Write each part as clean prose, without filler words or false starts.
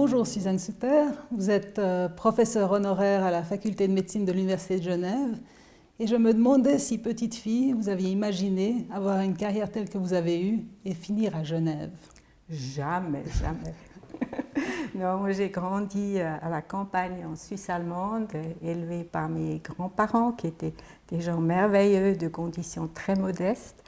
Bonjour Suzanne Sutter, vous êtes professeure honoraire à la faculté de médecine de l'Université de Genève et je me demandais si petite fille vous aviez imaginé avoir une carrière telle que vous avez eue et finir à Genève. Jamais, jamais. Non, moi j'ai grandi à la campagne en Suisse allemande, élevée par mes grands-parents qui étaient des gens merveilleux de conditions très modestes.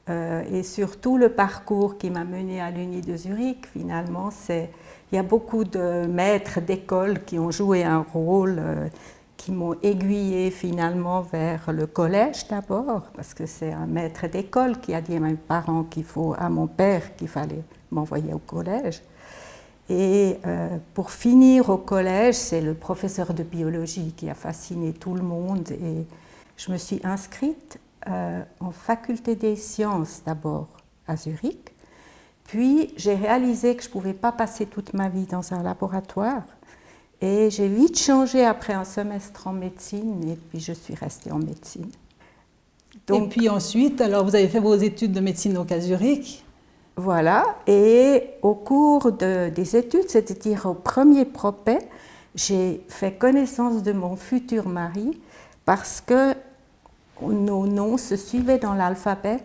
Et surtout le parcours qui m'a menée à l'Uni de Zurich, finalement, il y a beaucoup de maîtres d'école qui ont joué un rôle, qui m'ont aiguillée finalement vers le collège d'abord, parce que c'est un maître d'école qui a dit à mes parents à mon père qu'il fallait m'envoyer au collège. Et pour finir au collège, c'est le professeur de biologie qui a fasciné tout le monde et je me suis inscrite en faculté des sciences d'abord à Zurich, puis j'ai réalisé que je ne pouvais pas passer toute ma vie dans un laboratoire et j'ai vite changé après un semestre en médecine et puis je suis restée en médecine. Donc, et puis ensuite, alors vous avez fait vos études de médecine donc à Zurich. Voilà, et au cours des études, c'est-à-dire au premier propé, j'ai fait connaissance de mon futur mari parce que nos noms se suivaient dans l'alphabet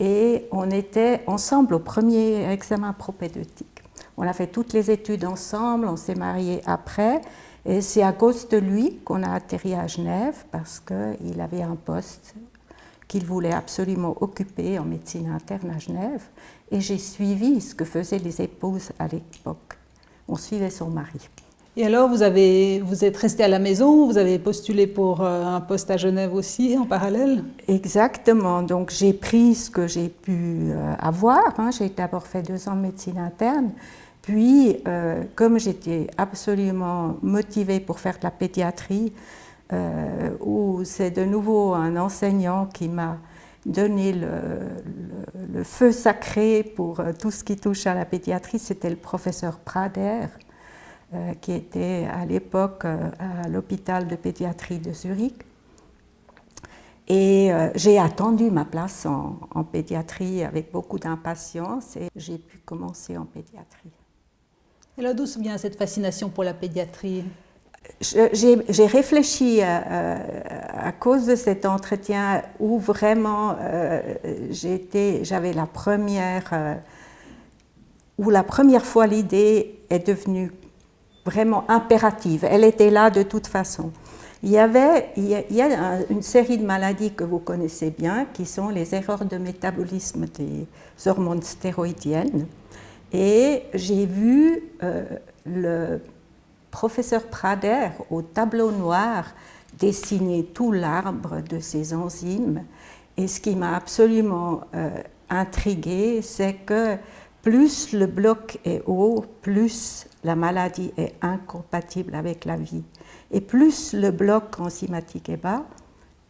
et on était ensemble au premier examen propédeutique. On a fait toutes les études ensemble, on s'est mariés après et c'est à cause de lui qu'on a atterri à Genève parce qu'il avait un poste qu'il voulait absolument occuper en médecine interne à Genève et j'ai suivi ce que faisaient les épouses à l'époque. On suivait son mari. Et alors, vous êtes resté à la maison, vous avez postulé pour un poste à Genève aussi, en parallèle? Exactement. Donc, j'ai pris ce que j'ai pu avoir. J'ai d'abord fait 2 ans de médecine interne. Puis, comme j'étais absolument motivée pour faire de la pédiatrie, où c'est de nouveau un enseignant qui m'a donné le feu sacré pour tout ce qui touche à la pédiatrie, c'était le professeur Prader, qui était à l'époque à l'hôpital de pédiatrie de Zurich. Et j'ai attendu ma place en pédiatrie avec beaucoup d'impatience et j'ai pu commencer en pédiatrie. Et là, d'où vient cette fascination pour la pédiatrie? J'ai réfléchi à cause de cet entretien où vraiment j'avais la première fois l'idée est devenue vraiment impérative. Elle était là de toute façon. Il y a une série de maladies que vous connaissez bien qui sont les erreurs de métabolisme des hormones stéroïdiennes. Et j'ai vu le professeur Prader au tableau noir dessiner tout l'arbre de ces enzymes. Et ce qui m'a absolument intriguée, c'est que plus le bloc est haut, plus la maladie est incompatible avec la vie. Et plus le bloc enzymatique est bas,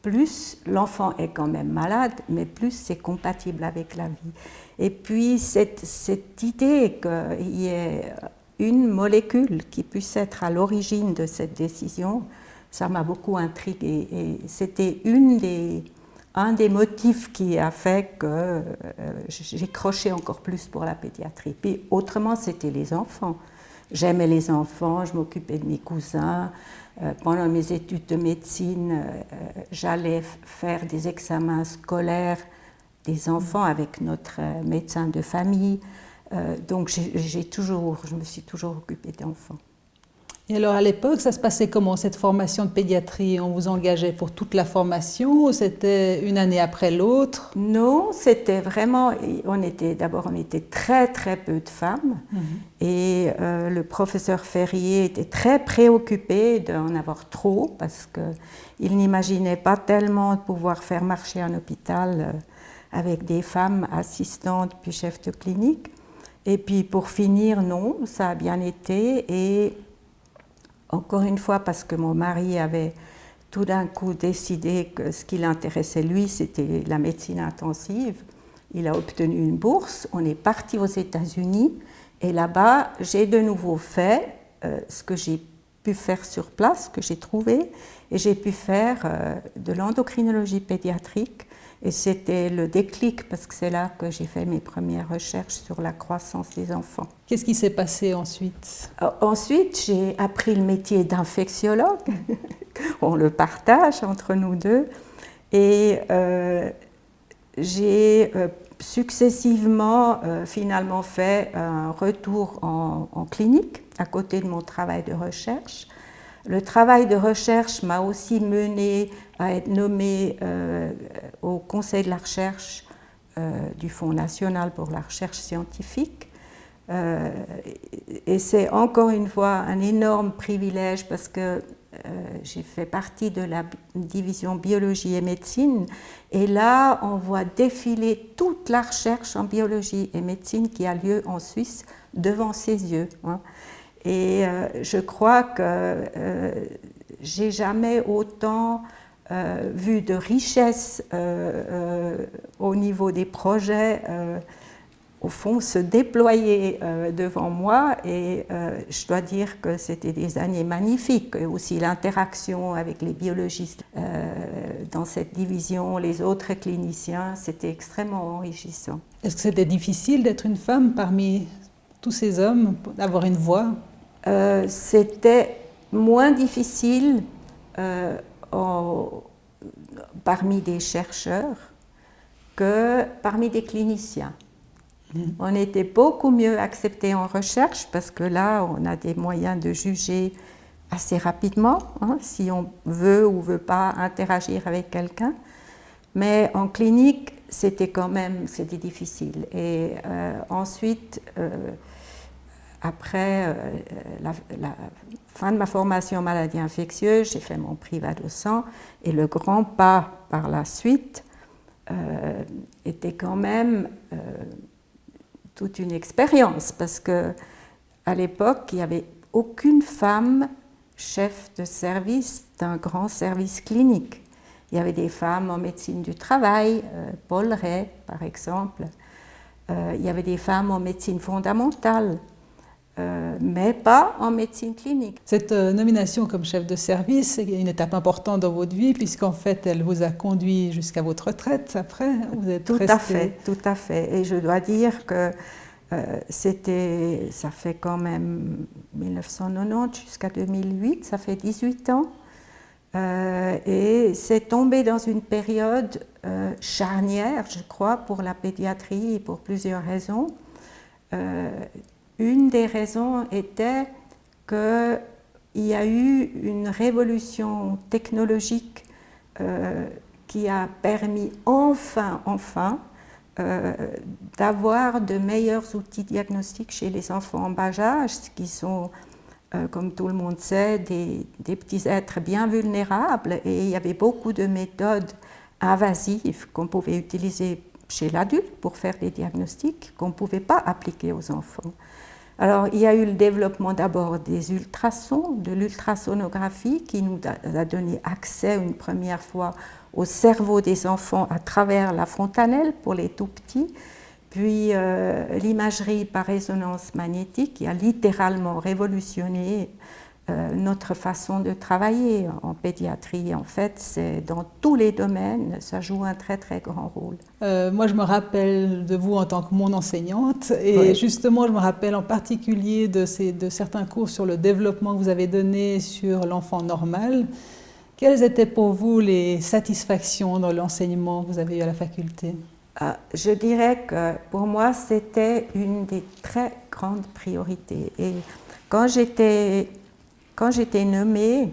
plus l'enfant est quand même malade, mais plus c'est compatible avec la vie. Et puis cette idée qu'il y ait une molécule qui puisse être à l'origine de cette décision, ça m'a beaucoup intriguée. Et c'était un des motifs qui a fait que j'ai croché encore plus pour la pédiatrie. Puis autrement, c'était les enfants. J'aimais les enfants, je m'occupais de mes cousins. Pendant mes études de médecine, j'allais faire des examens scolaires des enfants avec notre médecin de famille. Donc je me suis toujours occupée d'enfants. Et alors à l'époque, ça se passait comment cette formation de pédiatrie? On vous engageait pour toute la formation ou c'était une année après l'autre? Non, c'était vraiment, on était très très peu de femmes et le professeur Ferrier était très préoccupé d'en avoir trop parce qu'il n'imaginait pas tellement de pouvoir faire marcher un hôpital avec des femmes assistantes puis chefs de clinique. Et puis pour finir, non, ça a bien été et encore une fois, parce que mon mari avait tout d'un coup décidé que ce qui l'intéressait lui, c'était la médecine intensive. Il a obtenu une bourse, on est parti aux États-Unis et là-bas, j'ai de nouveau fait ce que j'ai pu faire sur place, que j'ai trouvé, et j'ai pu faire de l'endocrinologie pédiatrique. Et c'était le déclic, parce que c'est là que j'ai fait mes premières recherches sur la croissance des enfants. Qu'est-ce qui s'est passé ensuite? Ensuite, j'ai appris le métier d'infectiologue. On le partage entre nous deux. Et j'ai successivement finalement fait un retour en clinique à côté de mon travail de recherche. Le travail de recherche m'a aussi mené à être nommée au Conseil de la recherche du Fonds national pour la recherche scientifique. Et c'est encore une fois un énorme privilège parce que j'ai fait partie de la division biologie et médecine. Et là, on voit défiler toute la recherche en biologie et médecine qui a lieu en Suisse devant ses yeux. Et je crois que j'ai jamais autant vu de richesse au niveau des projets au fond se déployer devant moi, et je dois dire que c'était des années magnifiques, et aussi l'interaction avec les biologistes dans cette division, les autres cliniciens, c'était extrêmement enrichissant. Est-ce que c'était difficile d'être une femme parmi tous ces hommes, d'avoir une voix? C'était moins difficile parmi des chercheurs que parmi des cliniciens. On était beaucoup mieux acceptés en recherche parce que là, on a des moyens de juger assez rapidement, si on veut ou veut pas interagir avec quelqu'un. Mais en clinique, c'était difficile. Et ensuite, après la fin de ma formation en maladie infectieuse, j'ai fait mon privat-docent, et le grand pas par la suite était quand même toute une expérience, parce que à l'époque, il n'y avait aucune femme chef de service d'un grand service clinique. Il y avait des femmes en médecine du travail, Paul Ray par exemple. Il y avait des femmes en médecine fondamentale, mais pas en médecine clinique. Cette nomination comme chef de service est une étape importante dans votre vie, puisqu'en fait, elle vous a conduit jusqu'à votre retraite après. Vous êtes tout à fait. Et je dois dire que ça fait quand même 1990 jusqu'à 2008, ça fait 18 ans. Et c'est tombé dans une période charnière, je crois, pour la pédiatrie, pour plusieurs raisons. Une des raisons était qu'il y a eu une révolution technologique qui a permis enfin, d'avoir de meilleurs outils diagnostiques chez les enfants en bas âge, qui sont, comme tout le monde sait, des petits êtres bien vulnérables, et il y avait beaucoup de méthodes invasives qu'on pouvait utiliser chez l'adulte pour faire des diagnostics qu'on ne pouvait pas appliquer aux enfants. Alors, il y a eu le développement d'abord des ultrasons, de l'ultrasonographie, qui nous a donné accès une première fois au cerveau des enfants à travers la fontanelle pour les tout petits, puis l'imagerie par résonance magnétique qui a littéralement révolutionné notre façon de travailler en pédiatrie. En fait, c'est dans tous les domaines, ça joue un très très grand rôle. Moi, je me rappelle de vous en tant que mon enseignante, et oui. Justement, je me rappelle en particulier de certains cours sur le développement que vous avez donné sur l'enfant normal. Quelles étaient pour vous les satisfactions dans l'enseignement que vous avez eu à la faculté? Je dirais que pour moi, c'était une des très grandes priorités. Et quand j'étais nommée,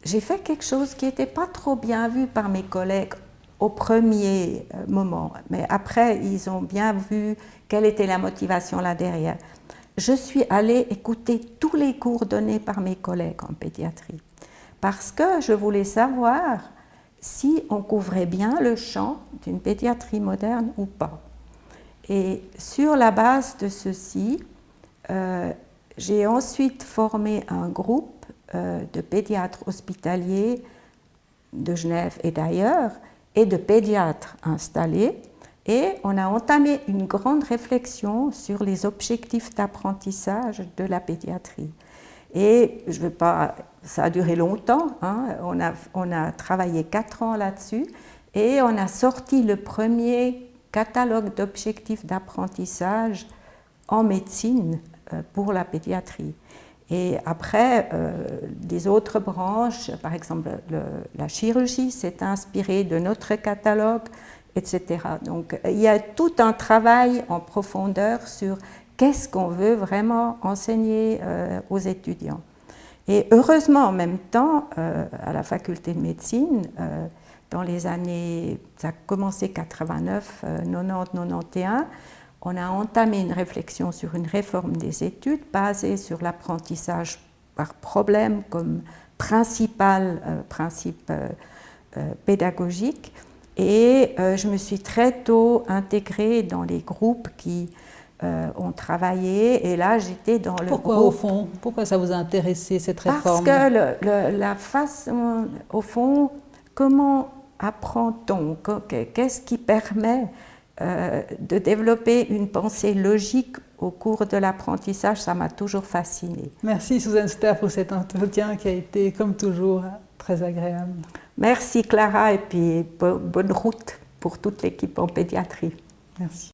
j'ai fait quelque chose qui n'était pas trop bien vu par mes collègues au premier moment. Mais après, ils ont bien vu quelle était la motivation là derrière. Je suis allée écouter tous les cours donnés par mes collègues en pédiatrie, parce que je voulais savoir si on couvrait bien le champ d'une pédiatrie moderne ou pas. Et sur la base de ceci, j'ai ensuite formé un groupe de pédiatres hospitaliers de Genève et d'ailleurs, et de pédiatres installés, et on a entamé une grande réflexion sur les objectifs d'apprentissage de la pédiatrie. Et je veux pas, ça a duré longtemps, hein. On a travaillé 4 ans là-dessus et on a sorti le premier catalogue d'objectifs d'apprentissage en médecine pour la pédiatrie. Et après, des autres branches, par exemple la chirurgie s'est inspirée de notre catalogue, etc. Donc il y a tout un travail en profondeur sur qu'est-ce qu'on veut vraiment enseigner aux étudiants. Et heureusement, en même temps, à la faculté de médecine, dans les années, ça a commencé 89, 90, 91, on a entamé une réflexion sur une réforme des études basée sur l'apprentissage par problème comme principal principe pédagogique. Et je me suis très tôt intégrée dans les groupes qui ont travaillé. Et là, j'étais dans le Pourquoi, groupe... au fond, pourquoi ça vous a intéressé, cette réforme? Parce que la façon, au fond, comment apprend-on? Qu'est-ce qui permet de développer une pensée logique au cours de l'apprentissage? Ça m'a toujours fascinée. Merci Suzanne Ster pour cet entretien qui a été, comme toujours, très agréable. Merci Clara et puis bonne route pour toute l'équipe en pédiatrie. Merci.